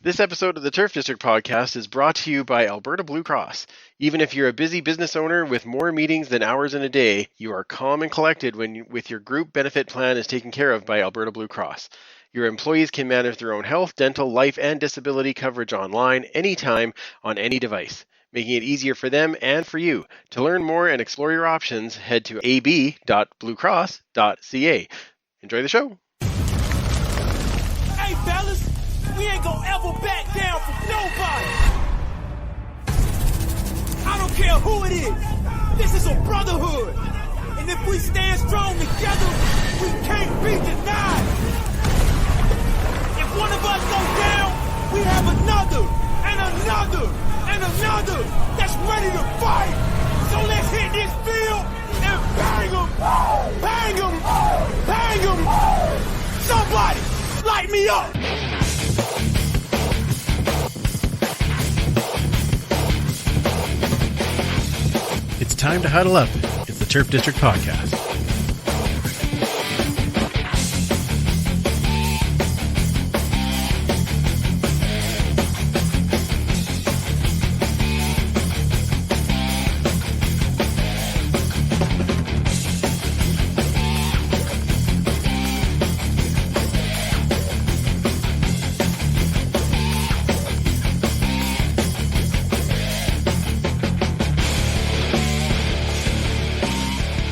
This episode of the Turf District podcast is brought to you by Alberta Blue Cross. Even if you're a busy business owner with more meetings than hours in a day, you are calm and collected with your group benefit plan is taken care of by Alberta Blue Cross. Your employees can manage their own health, dental, life, and disability coverage online, anytime, on any device, making it easier for them and for you. To learn more and explore your options, head to ab.bluecross.ca. Enjoy the show. Hey, fellas! We ain't gonna ever back down from nobody. I don't care who it is. This is a brotherhood. And if we stand strong together, we can't be denied. If one of us goes down, we have another, and another, and another that's ready to fight. So let's hit this field and bang them, bang them, bang them. Somebody, light me up. It's time to huddle up. It's the Turf District Podcast.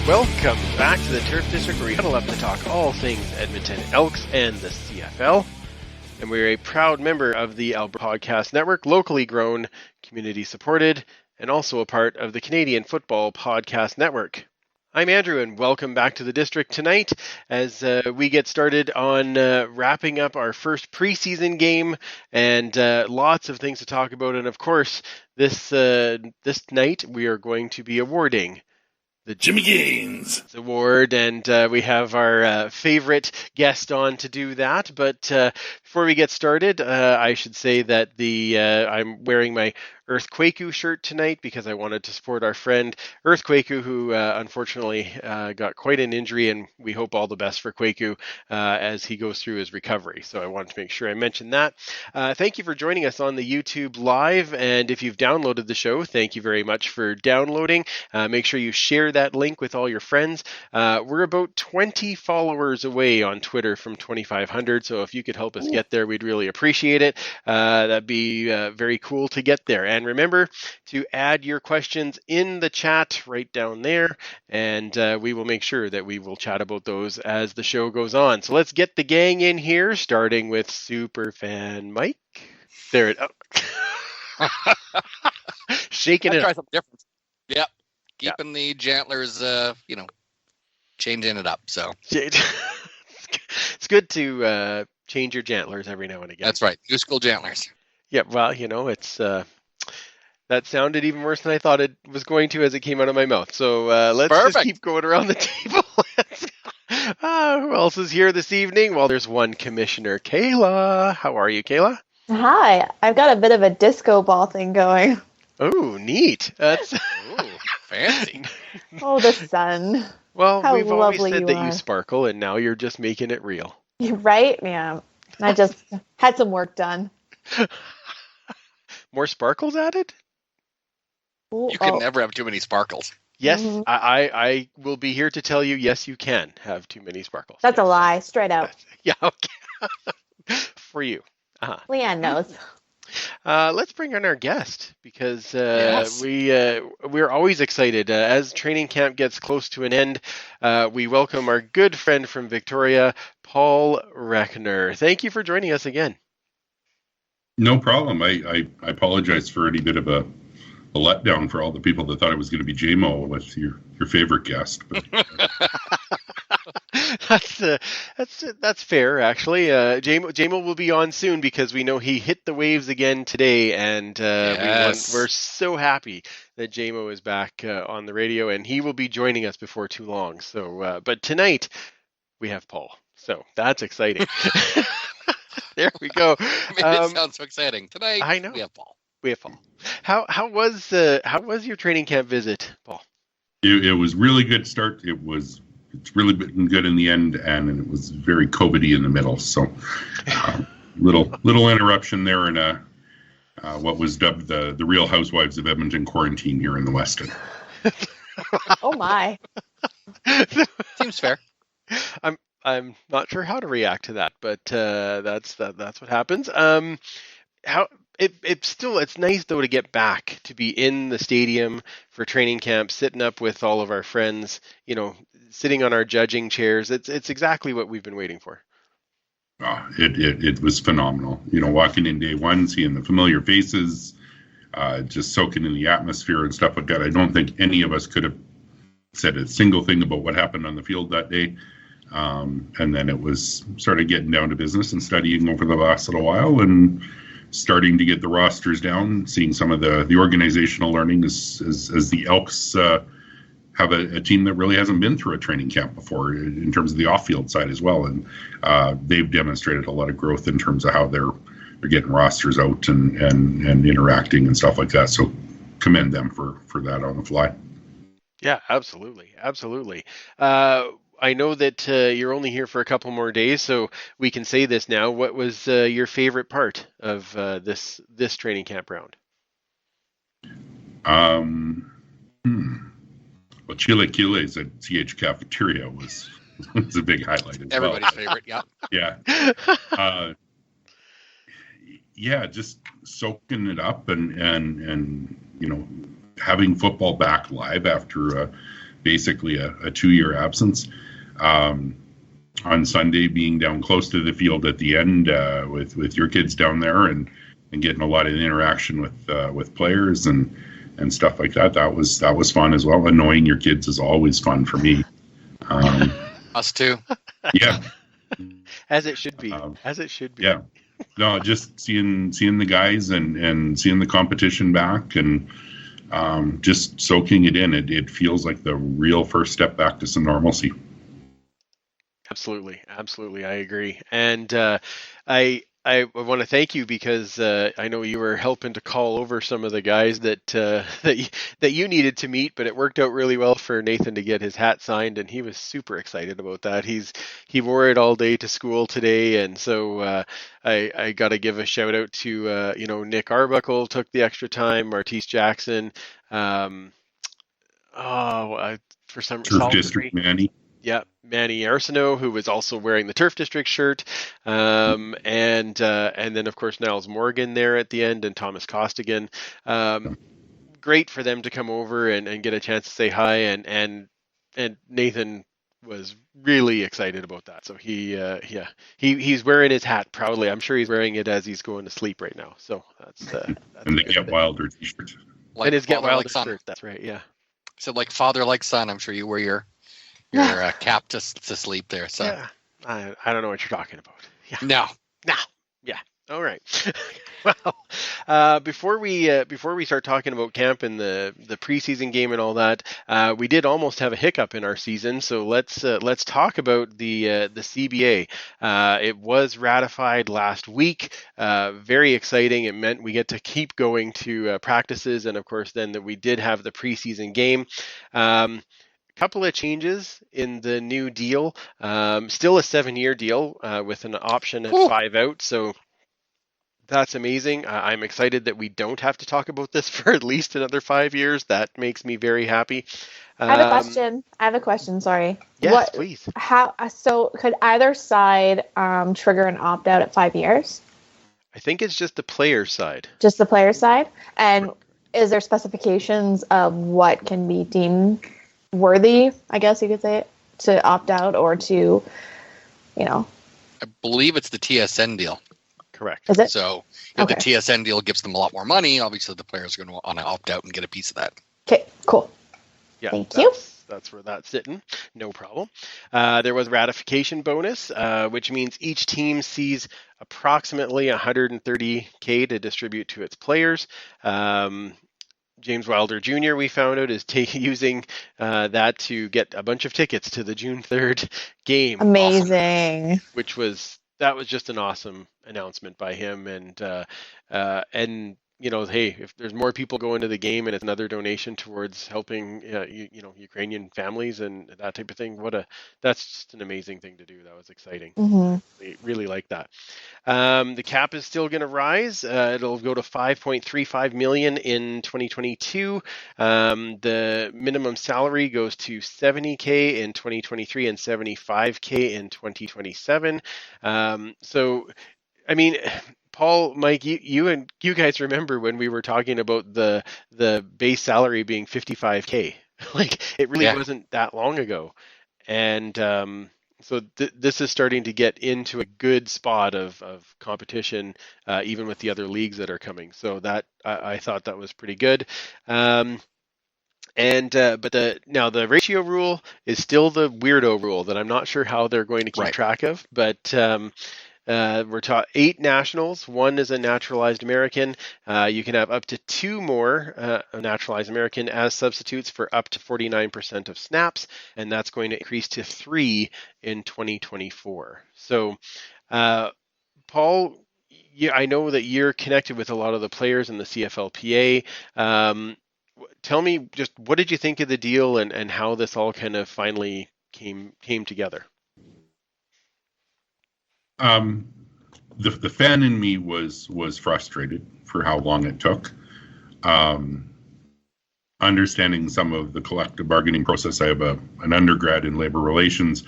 Welcome back to the Turf District, where we huddle up to talk all things Edmonton Elks and the CFL. And we're a proud member of the Alberta Podcast Network, locally grown, community supported, and also a part of the Canadian Football Podcast Network. I'm Andrew, and welcome back to the district tonight as we get started on wrapping up our first preseason game, and lots of things to talk about. And of course, this night we are going to be awarding the Jimmy Gaines Award, and we have our favorite guest on to do that. But before we get started, I should say that I'm wearing my Earthquaku shirt tonight because I wanted to support our friend Earthquaku, who unfortunately got quite an injury, and we hope all the best for Kwaku as he goes through his recovery. So I wanted to make sure I mentioned that. Thank you for joining us on the YouTube Live, and if you've downloaded the show, thank you very much for downloading. Make sure you share that link with all your friends. We're about 20 followers away on Twitter from 2,500, so if you could help us get there, we'd really appreciate it. That'd be very cool to get there. And remember to add your questions in the chat right down there, and we will make sure that we will chat about those as the show goes on. So let's get the gang in here, starting with Superfan Mike. There it is. Shaking it Try up. something different. Yep. Keeping the jantlers, changing it up. So it's good to change your jantlers every now and again. that's right. New school jantlers. Yeah, well, it's that sounded even worse than I thought it was going to as it came out of my mouth. So let's just keep going around the table. Who else is here this evening? Well, there's one Commissioner, Kayla. How are you, Kayla? Hi. I've got a bit of a disco ball thing going. Oh, neat. That's Ooh, fancy. Oh, the sun. well, How we've always lovely said you that are. you sparkle, and now you're just making it real. You're right? Yeah. I just had some work done. More sparkles added? Ooh, You can never have too many sparkles. Yes, Mhm. I will be here to tell you, yes, you can have too many sparkles. That's a lie. Straight up. Yeah, okay. For you. Uh-huh. Leanne knows. Let's bring on our guest because Yes. we're always excited. As training camp gets close to an end, we welcome our good friend from Victoria, Paul Reckner. Thank you for joining us again. No problem. I apologize for any bit of a letdown for all the people that thought it was going to be JMO with your favorite guest. But That's fair, actually. JMO will be on soon because we know he hit the waves again today, and Yes. we're so happy that JMO is back on the radio, and he will be joining us before too long. So, but tonight we have Paul, so that's exciting. There we go. Made it sound so exciting. Tonight, I know. we have Paul. We have Paul. How was your training camp visit, Paul? it was really good start. It's really been good in the end, and it was very COVID-y in the middle. So little interruption there in what was dubbed the Real Housewives of Edmonton quarantine here in the West End. Oh my. Seems fair. I'm not sure how to react to that, but that's what happens. How it's nice though to get back to be in the stadium for training camp, sitting up with all of our friends, sitting on our judging chairs. It's exactly what we've been waiting for. It was phenomenal. Walking in day one, seeing the familiar faces, just soaking in the atmosphere and stuff like that. I don't think any of us could have said a single thing about what happened on the field that day. And then it was started getting down to business and studying over the last little while and starting to get the rosters down, seeing some of the organizational learning as the Elks have a team that really hasn't been through a training camp before in terms of the off-field side as well. And they've demonstrated a lot of growth in terms of how they're getting rosters out and interacting and stuff like that. So commend them for that on the fly. Yeah, absolutely. I know that you're only here for a couple more days, so we can say this now. What was your favorite part of this training camp round? Well, chilaquiles at CH Cafeteria was a big highlight as Everybody's favorite, yeah. Yeah. Yeah, just soaking it up and having football back live after basically a 2-year absence. On Sunday, being down close to the field at the end with your kids down there and getting a lot of interaction with players and stuff like that. That was fun as well. Annoying your kids is always fun for me. Us too. Yeah. As it should be. Yeah. No, just seeing the guys and seeing the competition back and just soaking it in. It feels like the real first step back to some normalcy. Absolutely, I agree. And I want to thank you because I know you were helping to call over some of the guys that you needed to meet, but it worked out really well for Nathan to get his hat signed, and he was super excited about that. He wore it all day to school today, and so I got to give a shout out to Nick Arbuckle took the extra time, Martise Jackson, for some Turf District Manny. Yeah, Manny Arsenault, who was also wearing the Turf District shirt, and then of course Niles Morgan there at the end, and Thomas Costigan. Great for them to come over and get a chance to say hi, and Nathan was really excited about that. So he's wearing his hat proudly. I'm sure he's wearing it as he's going to sleep right now. So that's and the Get Wilder t-shirt. And his Get Wilder shirt. That's right. Yeah. So like father, like son. I'm sure you wear your cap to sleep there. So yeah. I don't know what you're talking about. Yeah. No. Yeah. All right. Well, before we start talking about camp and the preseason game and all that, we did almost have a hiccup in our season. So let's talk about the CBA. It was ratified last week. Very exciting. It meant we get to keep going to practices, and of course then that we did have the preseason game. Couple of changes in the new deal. Still a 7-year deal with an option at 5 out. So that's amazing. I'm excited that we don't have to talk about this for at least another 5 years. That makes me very happy. I have a question. Sorry. Yes, please. So could either side trigger an opt out at 5 years? I think it's just the player side. Just the player side? And is there specifications of what can be deemed worthy, I guess you could say it, to opt out or to, I believe it's the TSN deal. Correct. Is it? So if the TSN deal gives them a lot more money, obviously the players are going to want to opt out and get a piece of that. Okay, cool. Yeah, Thank you. That's where that's sitting. No problem. There was a ratification bonus, which means each team sees approximately $130K to distribute to its players. James Wilder Jr., we found out, is using that to get a bunch of tickets to the June 3rd game. Amazing. Awesome. That was just an awesome announcement by him, and hey, if there's more people going to the game and it's another donation towards helping, Ukrainian families and that type of thing, that's just an amazing thing to do. That was exciting. Mm-hmm. Really like that. The cap is still going to rise. It'll go to 5.35 million in 2022. The minimum salary goes to 70K in 2023 and 75K in 2027. So, I mean, Paul, Mike, you guys remember when we were talking about the base salary being 55K? Like, it really wasn't that long ago, and so this is starting to get into a good spot of competition, even with the other leagues that are coming. So that I thought that was pretty good. But the ratio rule is still the weirdo rule that I'm not sure how they're going to keep track of. But we're taught 8 nationals. 1 is a naturalized American. You can have up to 2 more naturalized American as substitutes for up to 49% of snaps, and that's going to increase to 3 in 2024. So, Paul, I know that you're connected with a lot of the players in the CFLPA. Tell me, just what did you think of the deal and how this all kind of finally came together? The fan in me was frustrated for how long it took. Understanding some of the collective bargaining process, I have an undergrad in labor relations.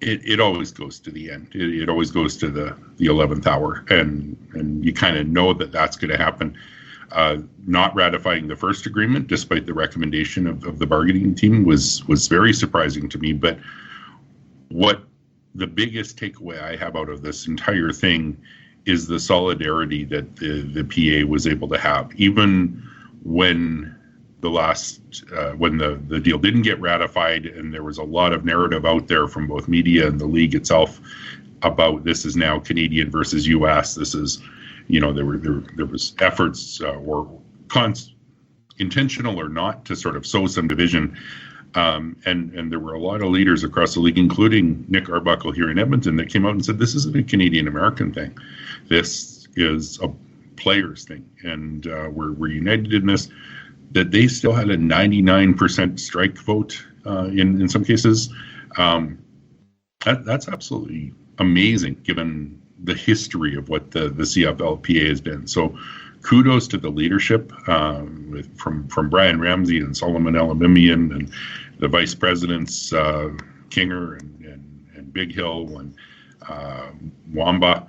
It always goes to the end. It always goes to the 11th hour, and you kind of know that that's going to happen. Not ratifying the first agreement, despite the recommendation of the bargaining team, was very surprising to me. But what the biggest takeaway I have out of this entire thing is the solidarity that the PA was able to have, even when when the deal didn't get ratified, and there was a lot of narrative out there from both media and the league itself about this is now Canadian versus U.S. This is, there was efforts or intentional or not to sort of sow some division. And there were a lot of leaders across the league, including Nick Arbuckle here in Edmonton, that came out and said, this isn't a Canadian-American thing. This is a players thing. And we're united in this. That they still had a 99% strike vote in some cases. That's absolutely amazing, given the history of what the CFLPA has been. So kudos to the leadership from Brian Ramsey and Solomon Elamimian and the vice presidents Kinger and Big Hill and Wamba.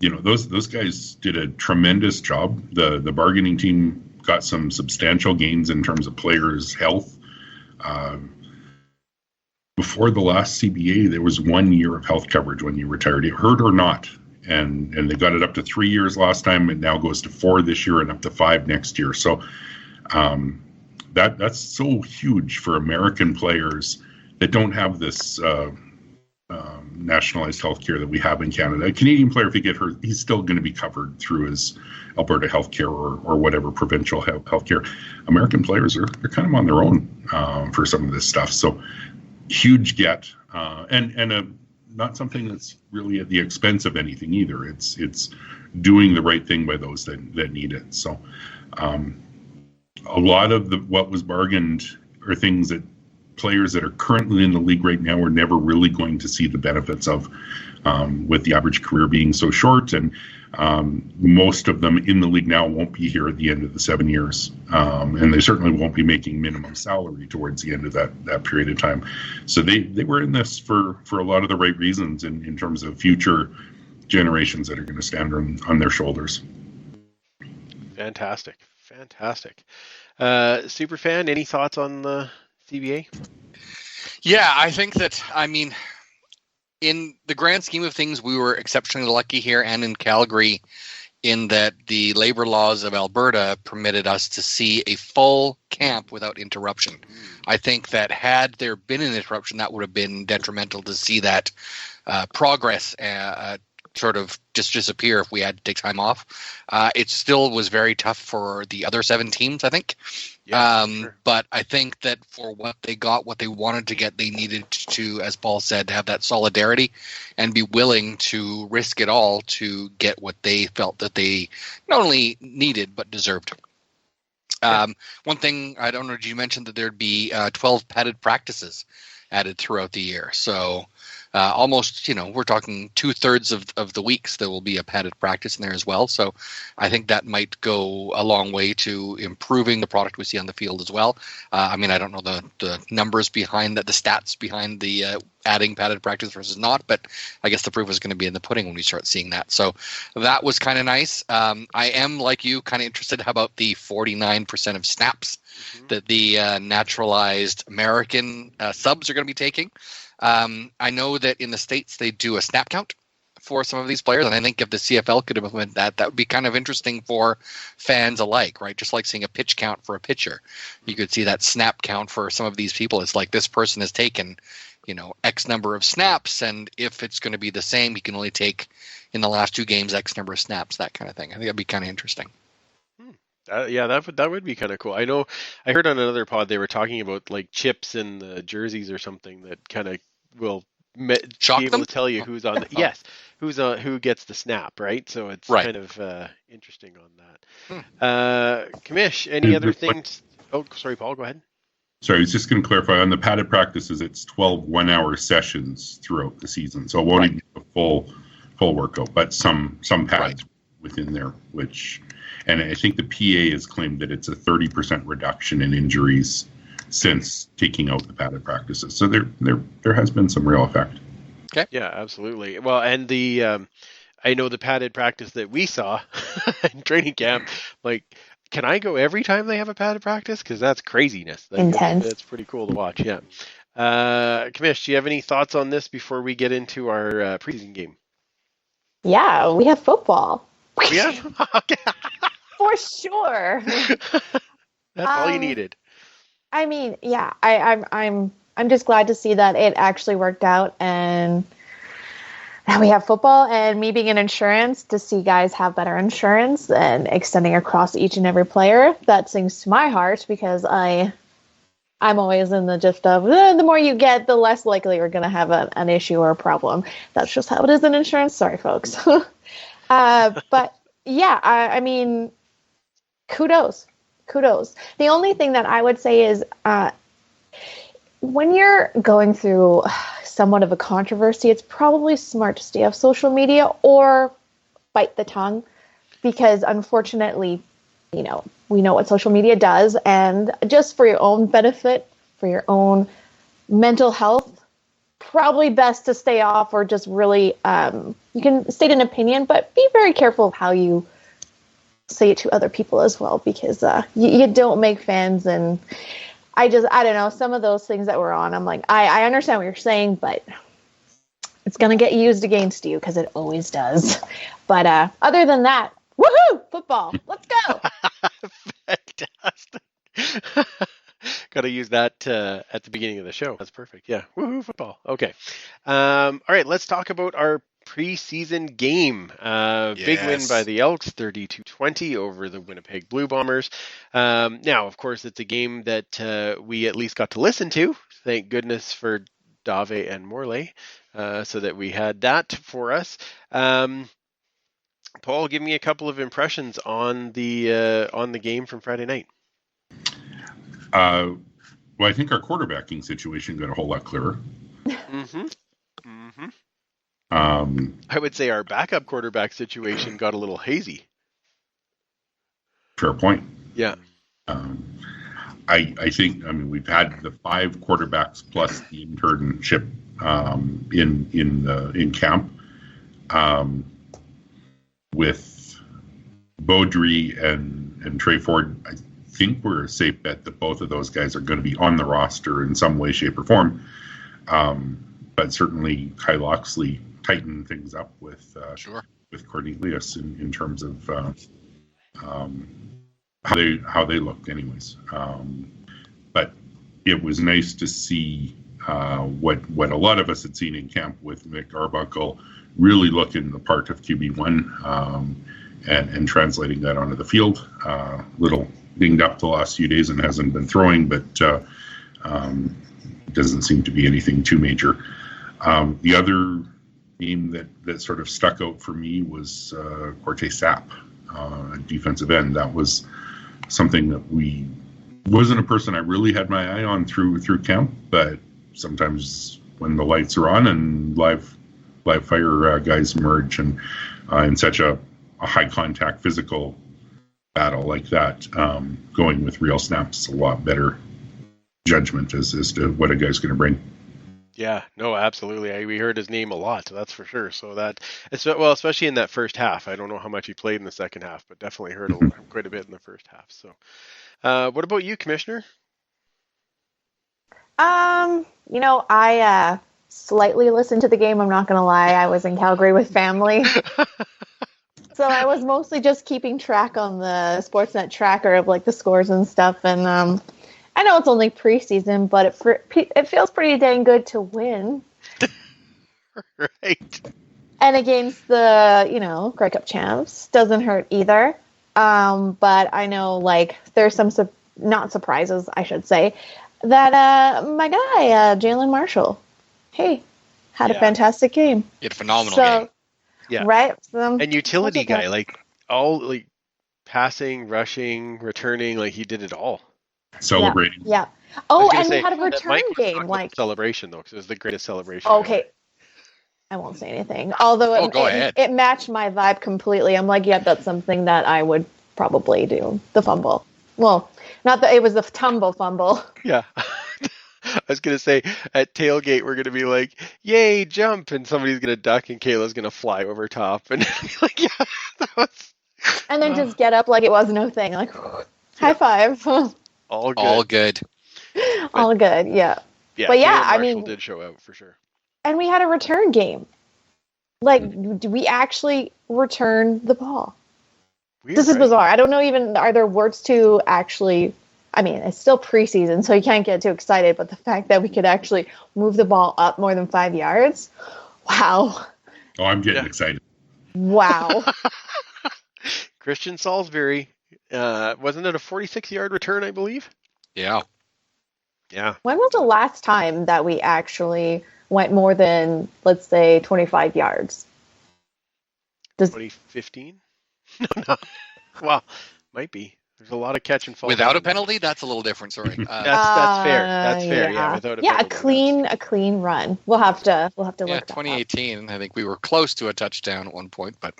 Those guys did a tremendous job. The bargaining team got some substantial gains in terms of players' health. Before the last CBA, there was 1 year of health coverage when you retired, hurt or not. And they got it up to 3 years last time. It now goes to 4 this year and up to 5 next year. So that's so huge for American players that don't have this nationalized health care that we have in Canada. A Canadian player, if he get hurt, he's still going to be covered through his Alberta health care or whatever provincial health care. American players they're kind of on their own for some of this stuff. So huge get and not something that's really at the expense of anything either. It's doing the right thing by those that need it. So a lot of what was bargained are things that players that are currently in the league right now are never really going to see the benefits of, with the average career being so short. And most of them in the league now won't be here at the end of the 7 years. And they certainly won't be making minimum salary towards the end of that period of time. So they were in this for a lot of the right reasons in terms of future generations that are going to stand on their shoulders. Fantastic. Superfan, any thoughts on the CBA? Yeah, I think that, in the grand scheme of things, we were exceptionally lucky here and in Calgary in that the labor laws of Alberta permitted us to see a full camp without interruption. I think that had there been an interruption, that would have been detrimental to see that progress sort of just disappear if we had to take time off. It still was very tough for the other 7 teams, I think. Yeah, sure. But I think that for what they got, what they wanted to get, they needed to, as Paul said, have that solidarity and be willing to risk it all to get what they felt that they not only needed but deserved. One thing, I don't know, did you mention that there'd be 12 padded practices added throughout the year? So almost, we're talking 2/3 of the weeks there will be a padded practice in there as well. So I think that might go a long way to improving the product we see on the field as well. I don't know the numbers behind that, the stats behind the adding padded practice versus not, but I guess the proof is going to be in the pudding when we start seeing that. So that was kind of nice. I am, like you, kind of interested about the 49% of snaps that the naturalized American subs are going to be taking. I know that in the States they do a snap count for some of these players, and I think if the CFL could implement that, that would be kind of interesting for fans alike, right? Just like seeing a pitch count for a pitcher. You could see that snap count for some of these people. It's like this person has taken, X number of snaps, and if it's going to be the same, he can only take in the last 2 games X number of snaps, that kind of thing. I think that'd be kind of interesting. That would be kind of cool. I know I heard on another pod they were talking about like chips in the jerseys or something that kind of will Shock be able them? to tell you who's on. Who gets the snap, right? So it's Right. kind of interesting on that. Kamish, any other things? Oh, sorry, Paul. Go ahead. Sorry, I was just going to clarify on the padded practices. It's 12 one-hour sessions throughout the season, so it won't even be a full workout, but some pads within there. And I think the PA has claimed that it's a 30% reduction in injuries since taking out the padded practices. So there has been some real effect. Okay. Yeah, absolutely. Well, and the I know the padded practice that we saw in training camp. Like, can I go every time they have a padded practice? Because that's craziness. Intense. That's pretty cool to watch. Yeah. Kamish, do you have any thoughts on this before we get into our preseason game? Yeah, we have football. Yeah. For sure. That's all you needed. Yeah, I'm just glad to see that it actually worked out, and now we have football. And me being in insurance, to see guys have better insurance and extending across each and every player, that sings to my heart, because I'm always in the gist of the more you get, the less likely you're going to have an issue or a problem. That's just how it is in insurance. Sorry, folks. But yeah, kudos. The only thing that I would say is when you're going through somewhat of a controversy, it's probably smart to stay off social media or bite the tongue, because unfortunately, we know what social media does, and just for your own benefit, for your own mental health, probably best to stay off, or just really, you can state an opinion, but be very careful of how you say it to other people as well, because you don't make fans. And I don't know, some of those things that we're on, I'm like, I understand what you're saying, but it's going to get used against you, because it always does. But other than that, woohoo, football, let's go. Fantastic. Got to use that at the beginning of the show. That's perfect. Yeah. Woohoo, football. Okay. All right, let's talk about our preseason game. Big win by the Elks, 32-20 over the Winnipeg Blue Bombers. Now, of course, it's a game that we at least got to listen to. Thank goodness for Dave and Morley, so that we had that for us. Paul, give me a couple of impressions on the game from Friday night. Well, I think our quarterbacking situation got a whole lot clearer. I would say our backup quarterback situation got a little hazy. Fair point. Yeah. I think, we've had the 5 quarterbacks plus the internship in camp. With Beaudry and Trey Ford, I think we're a safe bet that both of those guys are going to be on the roster in some way, shape, or form. But certainly Kyle Oxley tightened things up with Cornelius in terms of how they looked anyways. But it was nice to see what a lot of us had seen in camp with Mick Arbuckle really looking the part of QB1 and translating that onto the field. Little dinged up the last few days and hasn't been throwing, but doesn't seem to be anything too major. The other name that sort of stuck out for me was Corte Sapp, defensive end. That was something that wasn't a person I really had my eye on through camp, but sometimes when the lights are on and live fire guys emerge, and in such a high contact physical battle like that, going with real snaps is a lot better judgment as to what a guy's going to bring. Yeah, no, absolutely. We heard his name a lot, that's for sure. So well, especially in that first half. I don't know how much he played in the second half, but definitely heard quite a bit in the first half. So, what about you, Commissioner? I slightly listened to the game. I'm not going to lie. I was in Calgary with family. So I was mostly just keeping track on the Sportsnet tracker of like the scores and stuff. And I know it's only preseason, but it feels pretty dang good to win. Right. And against the, Grey Cup champs doesn't hurt either. But I know like there's some not surprises, I should say, that my guy, Jalen Marshall, had a fantastic game. He had a phenomenal game. Yeah. Right? And utility guy, like all like passing, rushing, returning, like he did it all. Celebrating. Yeah. Oh, and we had a return game. Like celebration though, because it was the greatest celebration. Okay. I won't say anything. Although go ahead. It matched my vibe completely. I'm like, yeah, that's something that I would probably do. The fumble. Well, not that it was the tumble fumble. Yeah. I was going to say at tailgate, we're going to be like, yay, jump. And somebody's going to duck and Kayla's going to fly over top. And like, yeah, that was. And then just get up like it was no thing. Like, high five. All good. All good. All good. Yeah. Yeah. But yeah, Marshall I mean, did show out for sure. And we had a return game. Like, do we actually return the ball? Weird, This is right? bizarre. I don't know even, are there words to actually, I mean, it's still preseason, so you can't get too excited, but the fact that we could actually move the ball up more than 5 yards, wow. Oh, I'm getting excited. Wow. Christian Salisbury, wasn't it a 46-yard return, I believe? Yeah. Yeah. When was the last time that we actually went more than, let's say, 25 yards? 2015? No. Well, might be. There's a lot of catch and fall. Without a penalty, that's a little different. Sorry. That's fair. That's fair. Yeah. Without a penalty. A clean run. We'll have to look at 2018. I think we were close to a touchdown at one point, but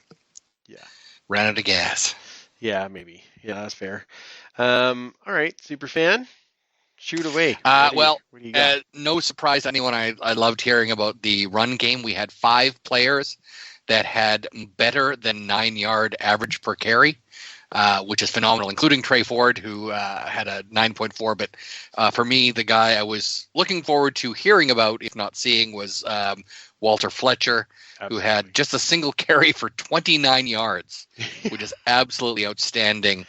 ran out of gas. Yeah, maybe. Yeah, that's fair. All right, super fan, shoot away. What do you got? No surprise to anyone. I loved hearing about the run game. We had 5 players that had better than 9-yard average per carry, which is phenomenal, including Trey Ford, who had a 9.4. But for me, the guy I was looking forward to hearing about, if not seeing, was Walter Fletcher, who had just a single carry for 29 yards, which is absolutely outstanding.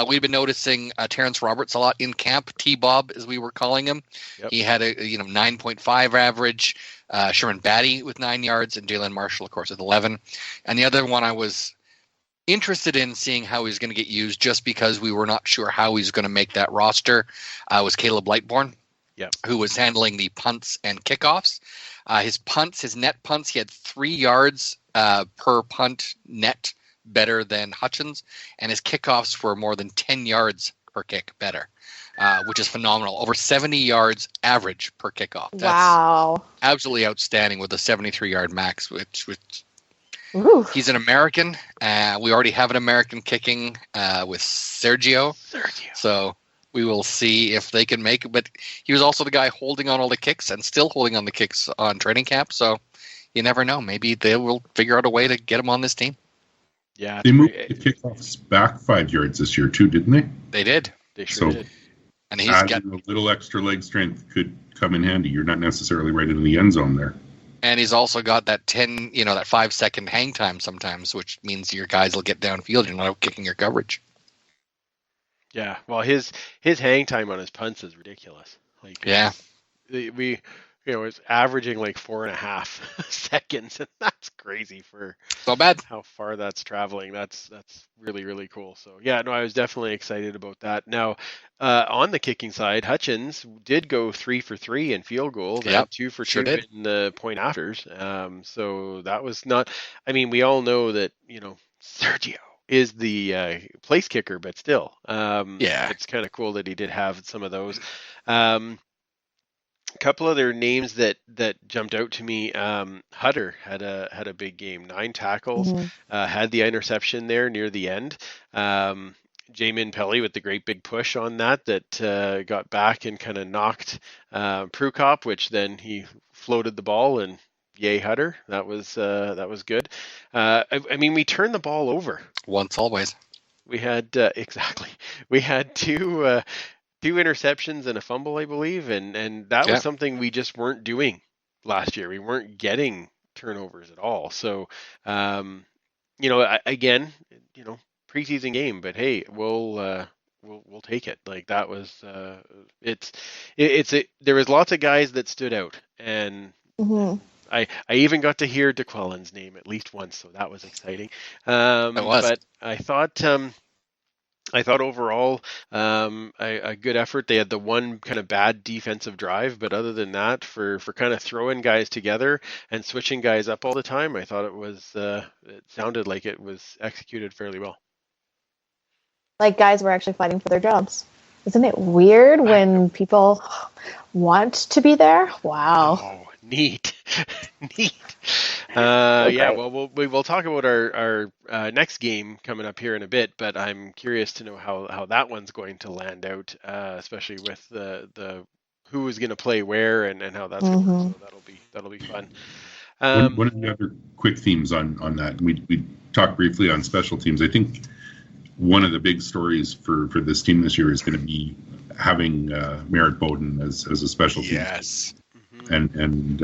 We've been noticing Terrence Roberts a lot in camp, T-Bob, as we were calling him. Yep. He had a 9.5 average. Sherman Batty with 9 yards, and Jalen Marshall, of course, with 11. And the other one I was interested in seeing how he's going to get used, just because we were not sure how he's going to make that roster, was Caleb Lightbourne, who was handling the punts and kickoffs. His net punts, he had 3 yards per punt net better than Hutchins, and his kickoffs were more than 10 yards per kick better. Which is phenomenal. Over 70 yards average per kickoff. That's absolutely outstanding with a 73-yard max, which he's an American. We already have an American kicking with Sergio. So we will see if they can make it. But he was also the guy holding on all the kicks and still holding on the kicks on training camp. So you never know. Maybe they will figure out a way to get him on this team. Yeah, they moved the kickoffs back 5 yards this year too, didn't they? They did. They sure did. And he's got a little extra leg strength could come in handy. You're not necessarily right in the end zone there. And he's also got that 10, that 5-second hang time sometimes, which means your guys will get downfield. You're not out kicking your coverage. Yeah, well, his hang time on his punts is ridiculous. Like, yeah, we It's averaging like 4.5 seconds, and that's crazy for So bad. how far that's traveling. That's really really cool. So yeah, no, I was definitely excited about that. Now, on the kicking side, Hutchins did go 3 for 3 in field goals Yep, and 2 for sure 2 did. in the point afters. So that was not. I mean, we all know that Sergio is the place kicker, but still, Yeah. it's kind of cool that he did have some of those. Um, a couple other names that jumped out to me. Hutter had a big game, 9 tackles, Mm-hmm. had the interception there near the end. Jamin Pelly with the great big push on that got back and kind of knocked Prukop, which then he floated the ball and yay Hutter. That was good. I mean, we turned the ball over. Once always. We had exactly. We had two interceptions and a fumble, I believe, and that was Yeah. something we just weren't doing last year. We weren't getting turnovers at all. So, again, preseason game, but hey, we'll take it. Like that was there was lots of guys that stood out, and Mm-hmm. I even got to hear DeQuellen's name at least once, so that was exciting. It was. But I thought overall a good effort. They had the one kind of bad defensive drive, but other than that, for kind of throwing guys together and switching guys up all the time, I thought it sounded like it was executed fairly well. Like guys were actually fighting for their jobs. Isn't it weird when people want to be there? Wow. Oh, neat, neat. So Yeah, great. well, we'll talk about our next game coming up here in a bit, but I'm curious to know how that one's going to land out, especially with the who is going to play where and how that's going to work. Mm-hmm. So that'll be fun. One of the other quick themes on that, we talked briefly on special teams. I think one of the big stories for this team this year is going to be having Merritt Bowden as a special team. Yes. And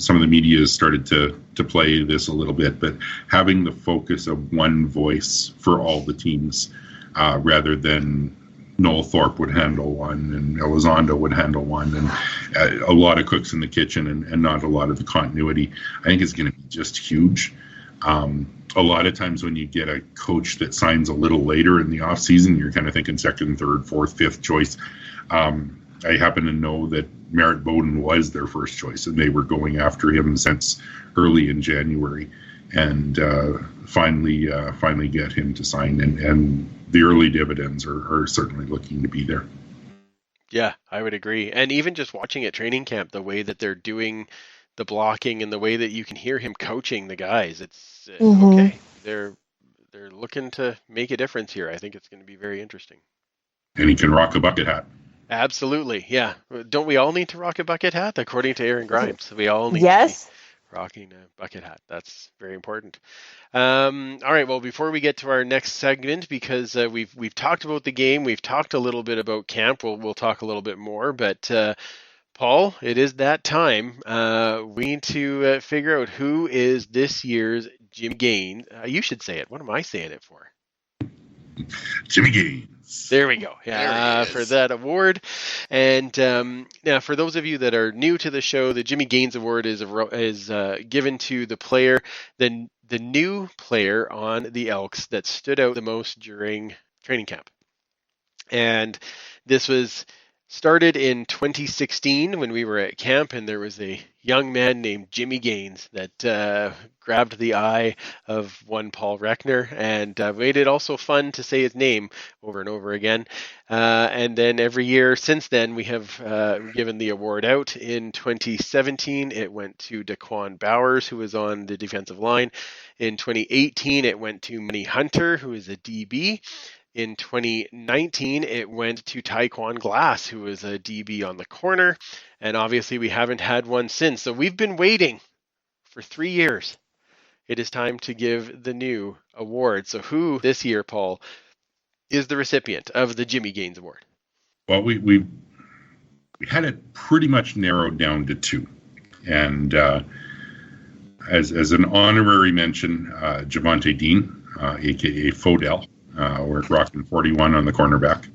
some of the media has started to play this a little bit, but having the focus of one voice for all the teams, rather than Noel Thorpe would handle one and Elizondo would handle one, and a lot of cooks in the kitchen and not a lot of the continuity, I think is going to be just huge. A lot of times when you get a coach that signs a little later in the off season, you're kind of thinking second, third, fourth, fifth choice. I happen to know that Merritt Bowden was their first choice, and they were going after him since early in January, and finally get him to sign. And the early dividends are certainly looking to be there. Yeah, I would agree. And even just watching at training camp, the way that they're doing the blocking and the way that you can hear him coaching the guys, it's Mm-hmm. okay. They're looking to make a difference here. I think it's going to be very interesting. And he can rock a bucket hat. Absolutely, yeah. Don't we all need to rock a bucket hat? According to Aaron Grimes, we all need to Yes. be rocking a bucket hat. That's very important. All right. Well, before we get to our next segment, because we've talked about the game, we've talked a little bit about camp. We'll talk a little bit more, but Paul, it is that time. We need to figure out who is this year's Jimmy Gaines. You should say it. What am I saying it for? Jimmy Gaines. There we go. Yeah, for that award. And now, for those of you that are new to the show, the Jimmy Gaines Award is given to the player, the new player on the Elks that stood out the most during training camp. And this was started in 2016 when we were at camp, and there was a young man named Jimmy Gaines that grabbed the eye of one Paul Reckner, and made it also fun to say his name over and over again. And then every year since then, we have given the award out. In 2017, it went to Daquan Bowers, who was on the defensive line. In 2018, it went to Manny Hunter, who is a DB. In 2019, it went to Taekwon Glass, who was a DB on the corner. And obviously, we haven't had one since. So we've been waiting for 3 years. It is time to give the new award. So who this year, Paul, is the recipient of the Jimmy Gaines Award? Well, we had it pretty much narrowed down to 2. And as an honorary mention, Javonte Dean, a.k.a. Fodell. We're rocking 41 on the cornerback.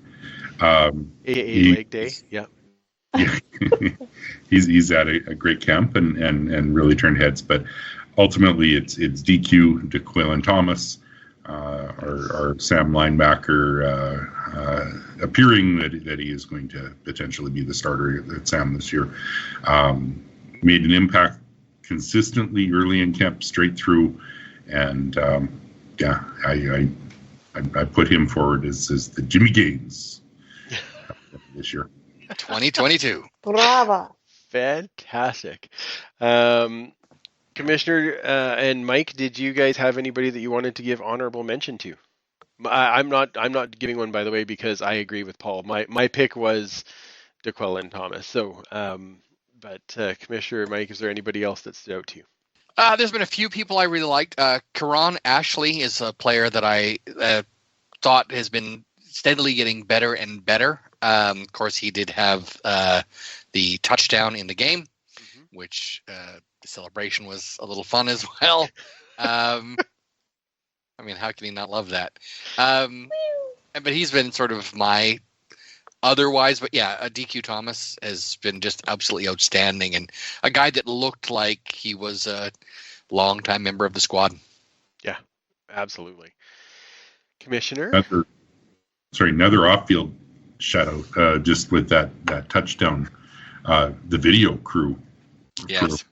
AAA leg day, yeah. Yeah, he's at a great camp and really turned heads. But ultimately, it's DQ, DeQuillan Thomas, our Sam linebacker, appearing that he is going to potentially be the starter at Sam this year. Made an impact consistently early in camp, straight through, and I put him forward as the Jimmy Gaines this year. 2022. Brava. Fantastic. Commissioner and Mike, did you guys have anybody that you wanted to give honorable mention to? I'm not giving one, by the way, because I agree with Paul. My pick was DeQuillan Thomas. So, but Commissioner Mike, is there anybody else that stood out to you? There's been a few people I really liked. Karan Ashley is a player that I thought has been steadily getting better and better. Of course, he did have the touchdown in the game, which the celebration was a little fun as well. I mean, how can he not love that? But he's been sort of my otherwise. But yeah, DQ Thomas has been just absolutely outstanding, and a guy that looked like he was a longtime member of the squad. Yeah, absolutely. Commissioner? Another off-field shout out, just with that touchdown. The video crew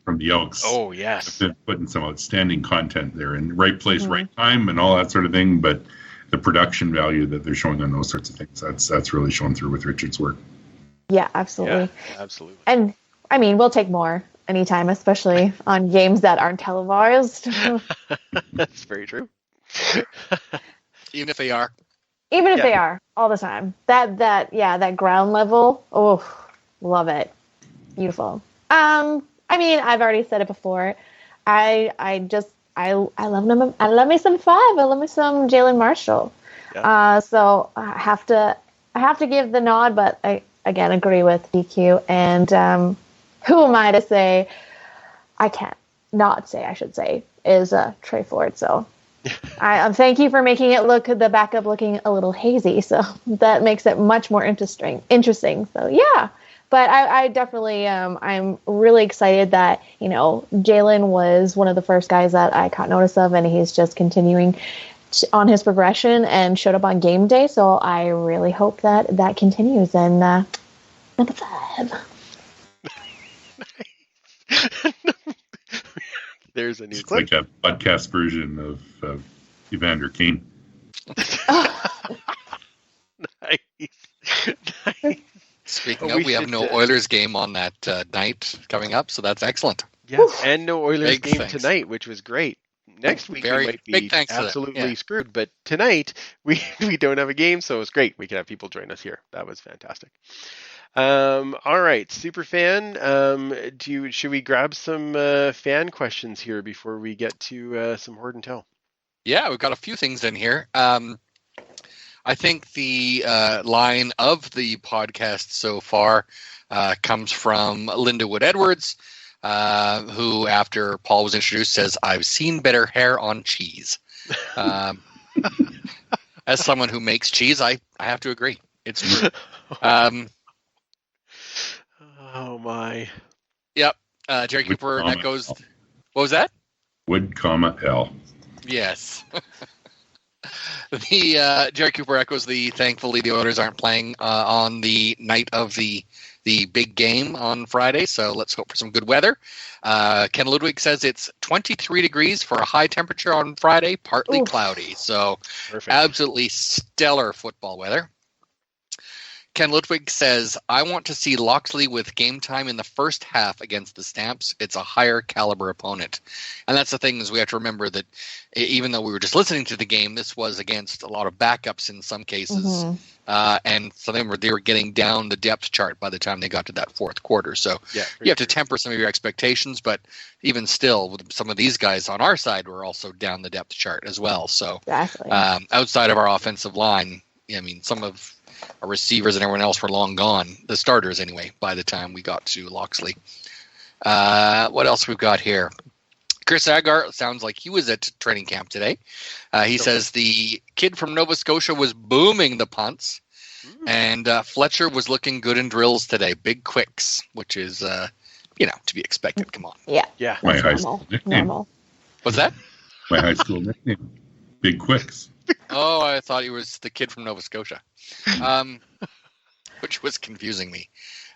from the Elks. Oh, yes. Have been putting some outstanding content there, in right place, right time, and all that sort of thing. But the production value that they're showing on those sorts of things, that's really showing through with Richard's work. Yeah, absolutely. Yeah, absolutely. And I mean, we'll take more anytime, especially on games that aren't televised. That's very true. Even if they are. Even if they are, all the time. That ground level, love it. Beautiful. I mean, I've already said it before. I love them. I love me some Five. I love me some Jalen Marshall. Yeah. So I have to give the nod, but I again agree with DQ. And who am I to say? I can't not say. I should say is Trey Ford. So I thank you for making it the backup looking a little hazy. So that makes it much more interesting. So yeah. But I definitely, I'm really excited that, Jalen was one of the first guys that I caught notice of, and he's just continuing on his progression and showed up on game day. So I really hope that continues. And number 5. There's a new It's clip. like a podcast version of Evander Kane. Nice. Speaking of, we have no Oilers game on that night coming up, so that's excellent. Yes, and no Oilers game thanks. tonight, which was great. Next week we might be absolutely screwed, but tonight we don't have a game, so it's great. We can have people join us here. That was fantastic. All right, Superfan, should we grab some fan questions here before we get to some Horde and Tell? Yeah, we've got a few things in here. I think the line of the podcast so far comes from Linda Wood Edwards, who, after Paul was introduced, says, "I've seen better hair on cheese." As someone who makes cheese, I have to agree. It's true. Oh my. Yep. Jerry Cooper echoes. What was that? Wood, L. Yes. The Jerry Cooper echoes thankfully the Oilers aren't playing on the night of the big game on Friday, so let's hope for some good weather. Ken Ludwig says it's 23 degrees for a high temperature on Friday, partly cloudy, so perfect. Absolutely stellar football weather. Ken Ludwig says, I want to see Loxley with game time in the first half against the Stamps. It's a higher caliber opponent. And that's the thing, is we have to remember that even though we were just listening to the game, this was against a lot of backups in some cases. And so they were getting down the depth chart by the time they got to that fourth quarter. So you have to temper some of your expectations, but even still, some of these guys on our side were also down the depth chart as well. So outside of our offensive line, I mean, some of our receivers and everyone else were long gone, the starters anyway, by the time we got to Loxley. What else we've got here? Chris Agar sounds like he was at training camp today. He says the kid from Nova Scotia was booming the punts. And Fletcher was looking good in drills today. Big quicks, which is, to be expected. Come on. Yeah. Yeah. My That's high normal. school nickname. Normal. What's that? My high school nickname. Big Quicks. Oh, I thought he was the kid from Nova Scotia, which was confusing me.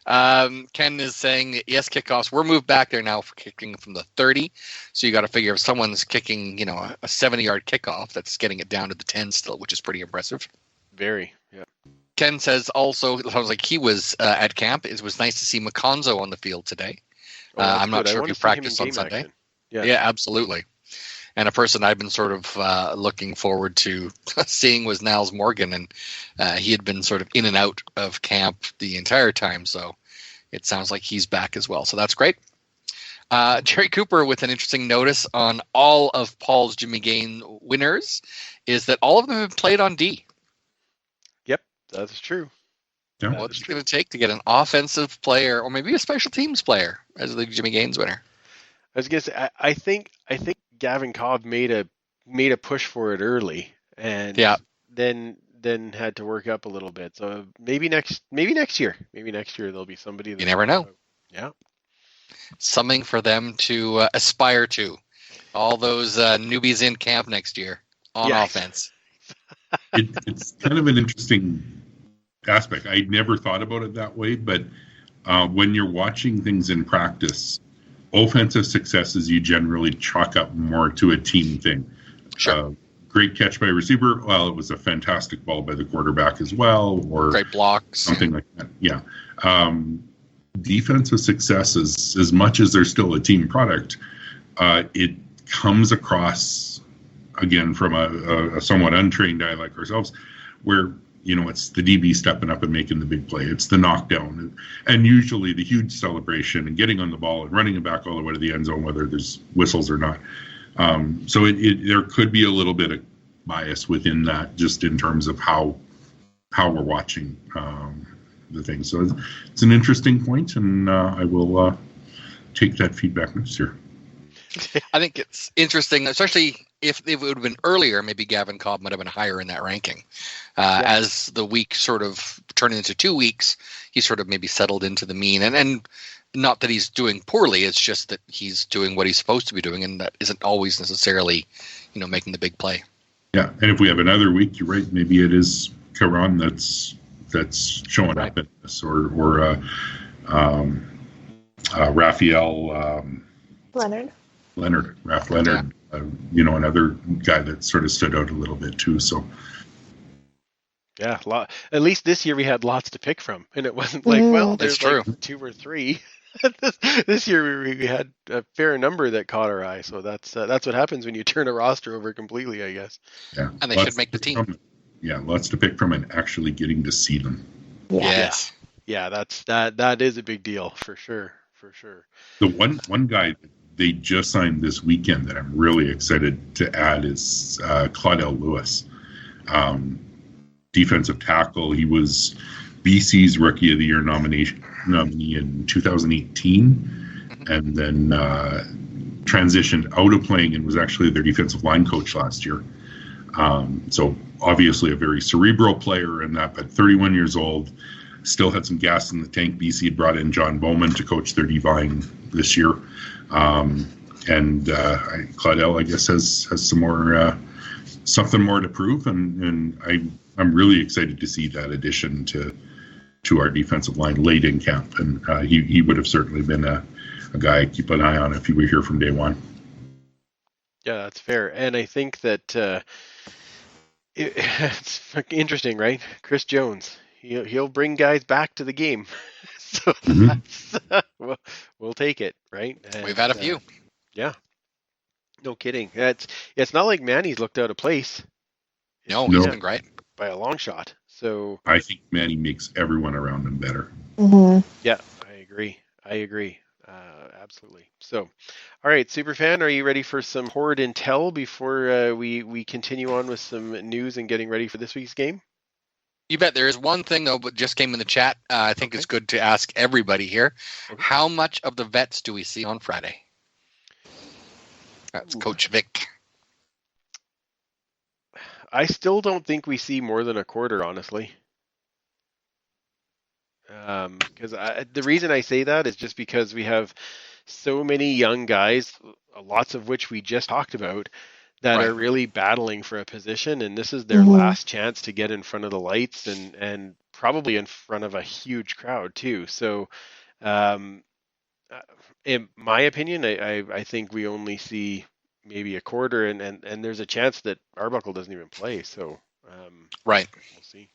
Ken is saying, yes, kickoffs. We're moved back there now for kicking from the 30. So you got to figure if someone's kicking, a 70-yard kickoff, that's getting it down to the 10 still, which is pretty impressive. Very. Yeah. Ken says also, it sounds like he was at camp. It was nice to see McConzo on the field today. Oh, that's I'm not good. I sure if wanna he see him in practiced on game Sunday. action. Yeah. Yeah, absolutely. And a person I've been sort of looking forward to seeing was Niles Morgan, and he had been sort of in and out of camp the entire time, so it sounds like he's back as well. So that's great. Jerry Cooper with an interesting notice on all of Paul's Jimmy Gain winners is that all of them have played on D. Yep, that's true. Yeah. What's it going to take to get an offensive player or maybe a special teams player as the Jimmy Gaines winner? I was gonna say, I think Gavin Cobb made a push for it early, and then had to work up a little bit. So maybe next year there'll be somebody. You never know. Yeah, something for them to aspire to. All those newbies in camp next year on offense. It's kind of an interesting aspect. I never thought about it that way, but when you're watching things in practice, offensive successes you generally chalk up more to a team thing. Sure. Great catch by a receiver. Well, it was a fantastic ball by the quarterback as well, or great blocks, something like that. Yeah. Defensive successes, as much as they're still a team product, it comes across, again, from a somewhat untrained eye like ourselves, where it's the DB stepping up and making the big play. It's the knockdown, and usually the huge celebration and getting on the ball and running it back all the way to the end zone, whether there's whistles or not. So there could be a little bit of bias within that, just in terms of how we're watching the thing. So it's an interesting point, and I will take that feedback next year. I think it's interesting, especially if it would have been earlier, maybe Gavin Cobb might have been higher in that ranking. As the week sort of turned into 2 weeks, he sort of maybe settled into the mean. And not that he's doing poorly, it's just that he's doing what he's supposed to be doing, and that isn't always necessarily, making the big play. Yeah, and if we have another week, you're right, maybe it is Caron that's showing up in this, or Raphael Leonard, another guy that sort of stood out a little bit too. So yeah, at least this year we had lots to pick from, and it wasn't like, there's true. Like 2 or 3. This year we had a fair number that caught our eye, so that's what happens when you turn a roster over completely, I guess. Yeah, and they should make the team. Lots to pick from, and actually getting to see them. Yes. Yeah, that is a big deal for sure. The one guy they just signed this weekend that I'm really excited to add is Claudel Lewis, defensive tackle. He was BC's Rookie of the Year nominee in 2018, and then transitioned out of playing and was actually their defensive line coach last year. So obviously a very cerebral player in that, but 31 years old, still had some gas in the tank. BC had brought in John Bowman to coach their D-line this year. And Claudel, I guess, has some more, something more to prove. And I'm really excited to see that addition to our defensive line late in camp. And he would have certainly been a guy I keep an eye on if he were here from day one. Yeah, that's fair. And I think that it's interesting, right? Chris Jones, he'll bring guys back to the game. So we'll take it, right? And, we've had a few. Yeah. No kidding. It's not like Manny's looked out of place. No, he's been great. By a long shot. So I think Manny makes everyone around him better. Mm-hmm. Yeah, I agree. Absolutely. So, all right, Superfan, are you ready for some Horde Intel before we continue on with some news and getting ready for this week's game? You bet. There is one thing, though, but just came in the chat. I think it's good to ask everybody here. Okay. How much of the vets do we see on Friday? That's Coach Vic. I still don't think we see more than a quarter, honestly. Because the reason I say that is just because we have so many young guys, lots of which we just talked about, that Right. are really battling for a position, and this is their Mhm. last chance to get in front of the lights and probably in front of a huge crowd too. So, um, uh, in my opinion, I think we only see maybe a quarter, and there's a chance that Arbuckle doesn't even play. So, Right. we'll see.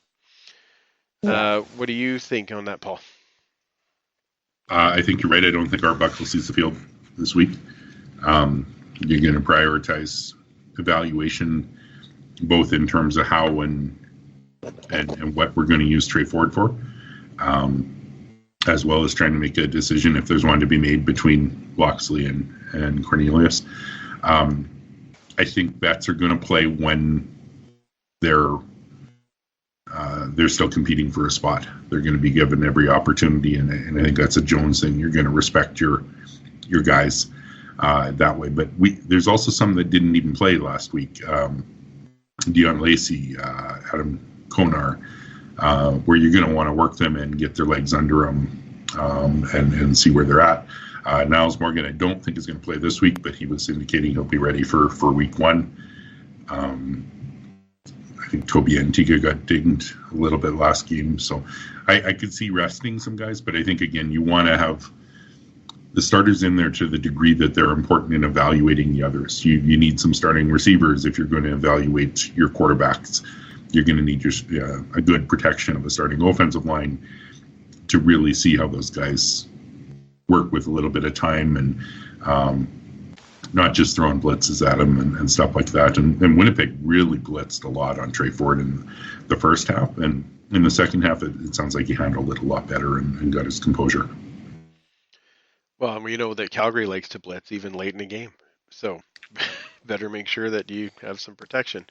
Yeah. What do you think on that, Paul? I think you're right. I don't think Arbuckle sees the field this week. You're going to prioritize evaluation, both in terms of how and what we're going to use Trey Ford for, as well as trying to make a decision if there's one to be made between Loxley and Cornelius. I think bets are going to play when they're still competing for a spot. They're going to be given every opportunity, and I think that's a Jones thing. You're going to respect your guys that way. But there's also some that didn't even play last week. Dion Lacey, Adam Konar, where you're going to want to work them and get their legs under them and see where they're at. Niles Morgan, I don't think is going to play this week, but he was indicating he'll be ready for week one. I think Toby Antigua got dinged a little bit last game, so I could see resting some guys, but I think, again, you want to have the starters in there to the degree that they're important in evaluating the others. You need some starting receivers if you're going to evaluate your quarterbacks. You're going to need a good protection of a starting offensive line to really see how those guys work with a little bit of time and not just throwing blitzes at him and stuff like that. And Winnipeg really blitzed a lot on Trey Ford in the first half. And in the second half, it sounds like he handled it a lot better and got his composure. Well, we know that Calgary likes to blitz even late in the game. So better make sure that you have some protection.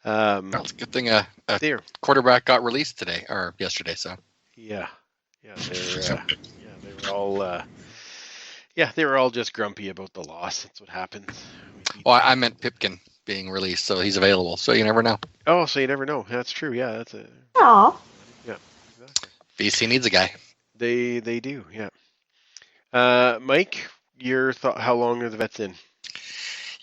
Well, it's a good thing a There. quarterback got released today or yesterday. So Yeah. They were all just grumpy about the loss. That's what happens. well, I meant Pipkin being released, so he's available. So you never know. Oh, so you never know. That's true. Yeah, that's a Aw. yeah, exactly. BC needs a guy. They do. Yeah. Mike, your thought? How long are the vets in?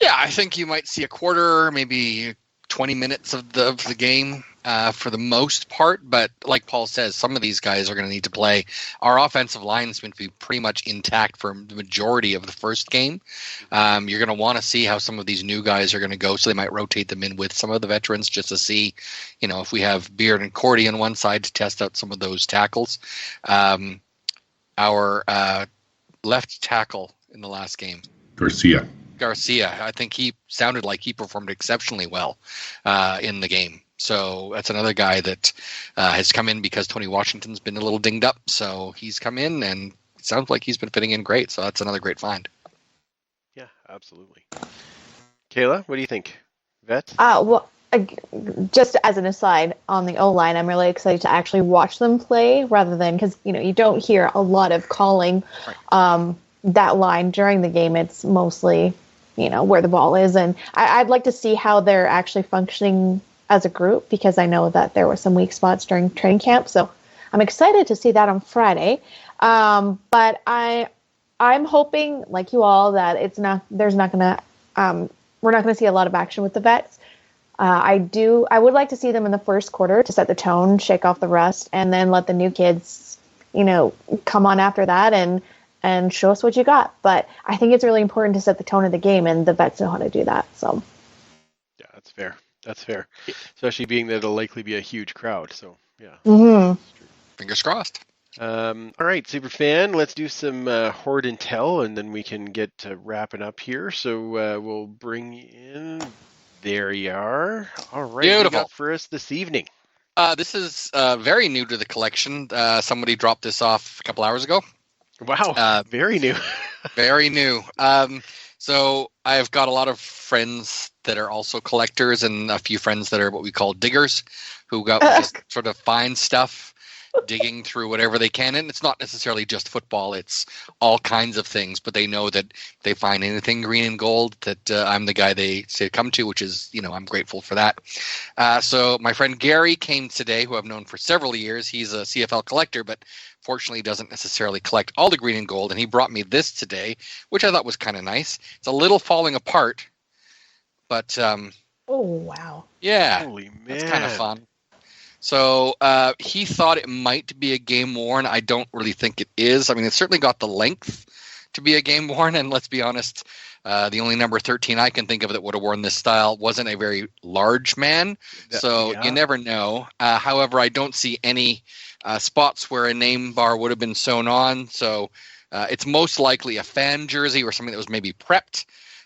Yeah, I think you might see a quarter, maybe 20 minutes of the game for the most part. But like Paul says, some of these guys are going to need to play. Our offensive line is going to be pretty much intact for the majority of the first game. You're going to want to see how some of these new guys are going to go, so they might rotate them in with some of the veterans just to see, if we have Beard and Cordy on one side to test out some of those tackles. Our left tackle in the last game, Garcia, I think he sounded like he performed exceptionally well in the game. So that's another guy that has come in because Tony Washington's been a little dinged up. So he's come in and it sounds like he's been fitting in great. So that's another great find. Yeah, absolutely. Kayla, what do you think? Vets? Well, just as an aside on the O-line, I'm really excited to actually watch them play rather than because you don't hear a lot of calling that line during the game. It's mostly where the ball is, and I'd like to see how they're actually functioning as a group because I know that there were some weak spots during training camp. So I'm excited to see that on Friday. But I'm hoping, like you all, that we're not going to see a lot of action with the vets. I would like to see them in the first quarter to set the tone, shake off the rust, and then let the new kids, come on after that and show us what you got. But I think it's really important to set the tone of the game, and the vets know how to do that. So, yeah, that's fair. That's fair, especially being that it'll likely be a huge crowd. So, yeah. Mm-hmm. Fingers crossed. All right, Superfan, let's do some Horde Intel, and then we can get to wrapping up here. So we'll bring you in. There you are. All right, Beautiful. What you got for us this evening? This is very new to the collection. Somebody dropped this off a couple hours ago. Wow, very new. Very new. So I've got a lot of friends that are also collectors and a few friends that are what we call diggers who just sort of find stuff digging through whatever they can. And it's not necessarily just football. It's all kinds of things. But they know that they find anything green and gold that I'm the guy they say come to, which is, I'm grateful for that. So my friend Gary came today, who I've known for several years. He's a CFL collector, but fortunately doesn't necessarily collect all the green and gold. And he brought me this today, which I thought was kind of nice. It's a little falling apart, but Oh, wow. yeah, Holy man. that's kind of fun. So he thought it might be a game worn. I don't really think it is. I mean, it's certainly got the length to be a game worn. And let's be honest, the only number 13 I can think of that would have worn this style wasn't a very large man. So Yeah. you never know. However, I don't see any spots where a name bar would have been sewn on. So it's most likely a fan jersey or something that was maybe prepped.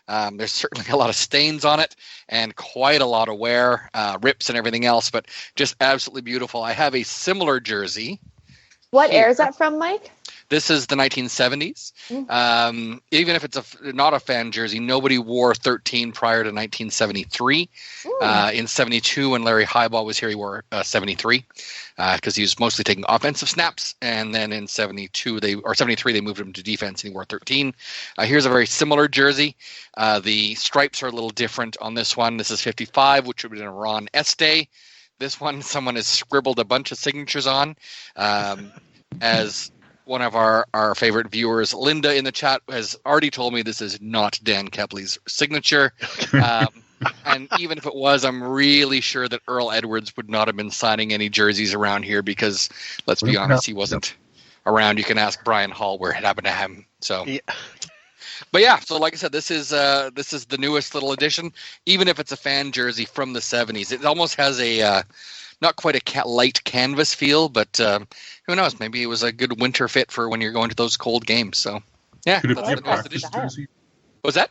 There's certainly a lot of stains on it and quite a lot of wear, rips and everything else, but just absolutely beautiful. I have a similar jersey. What Here. era is that from, Mike? This is the 1970s. Even if it's not a fan jersey, nobody wore 13 prior to 1973. In 72, when Larry Highball was here, he wore 73 because he was mostly taking offensive snaps. And then in 73, they moved him to defense and he wore 13. Here's a very similar jersey. The stripes are a little different on this one. This is 55, which would have been a Ron Este. This one, someone has scribbled a bunch of signatures on. As one of our favorite viewers, Linda, in the chat has already told me this is not Dan Kepley's signature. And even if it was, I'm really sure that Earl Edwards would not have been signing any jerseys around here because, let's be honest, he wasn't around. You can ask Brian Hall where it happened to him. So, Yeah. But yeah, so like I said, this is the newest little edition. Even if it's a fan jersey from the 70s, it almost has a not quite a light canvas feel, but who knows? Maybe it was a good winter fit for when you're going to those cold games. So, yeah, Could it that's be a the newest practice edition. jersey? What was that?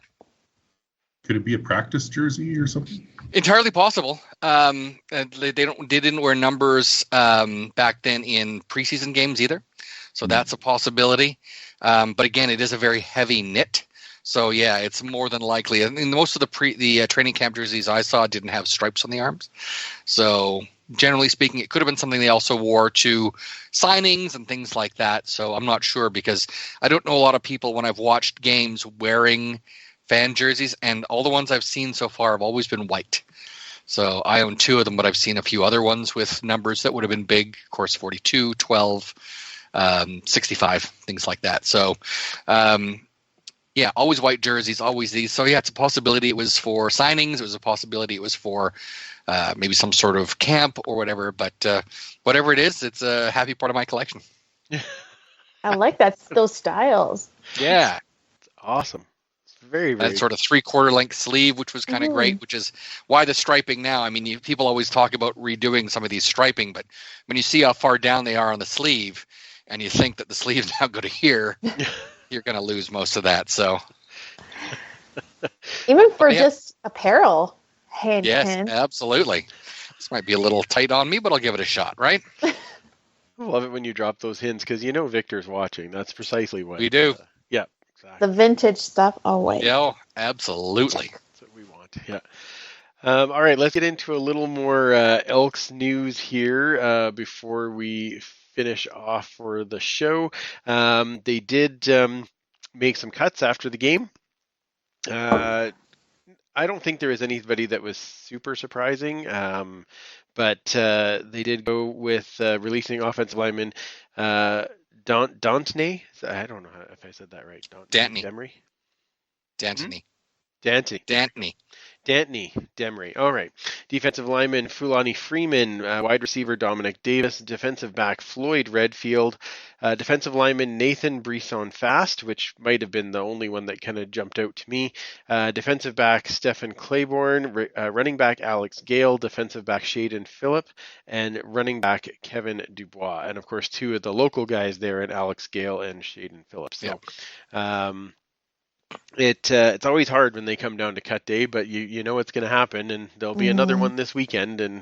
Could it be a practice jersey or something? Entirely possible. They didn't wear numbers back then in preseason games either, so that's a possibility. But again, it is a very heavy knit, so yeah, it's more than likely. I mean, most of the training camp jerseys I saw didn't have stripes on the arms, so generally speaking, it could have been something they also wore to signings and things like that. So I'm not sure because I don't know a lot of people when I've watched games wearing fan jerseys, and all the ones I've seen so far have always been white. So I own two of them, but I've seen a few other ones with numbers that would have been big, of course, 42, 12, 65, things like that. So, yeah, always white jerseys, always these. So, yeah, it's a possibility it was for signings. It was a possibility it was for maybe some sort of camp or whatever. But whatever it is, it's a happy part of my collection. I like those styles. Yeah. It's awesome. Very, very. That sort of 3/4 length sleeve, which was kind of great, which is why the striping now. I mean, people always talk about redoing some of these striping, but when you see how far down they are on the sleeve and you think that the sleeves now go to here, you're going to lose most of that. So, Even for just apparel. Hey, yes, Ken. absolutely. This might be a little tight on me, but I'll give it a shot, right? I love it when you drop those hints because you know Victor's watching. That's precisely what We do. Yeah, exactly. The vintage stuff. Oh, wait. Yeah, absolutely. That's what we want. Yeah. All right, let's get into a little more Elks news here before we finish off for the show. They did make some cuts after the game. I don't think there was anybody that was super surprising, but they did go with releasing offensive lineman Dantney. I don't know if I said that right. Dantney. Demery? Dantney. Dantney. Dantney. Dantney Demery. All right. Defensive lineman Fulani Freeman, wide receiver Dominic Davis, defensive back Floyd Redfield, defensive lineman Nathan Brisson Fast, which might have been the only one that kind of jumped out to me, defensive back Stephen Claiborne, running back Alex Gale, defensive back Shaden Phillip, and running back Kevin Dubois. And of course, two of the local guys there, and Alex Gale and Shaden Phillip. So, it's always hard when they come down to cut day, but you know what's going to happen, and there'll be another one this weekend, and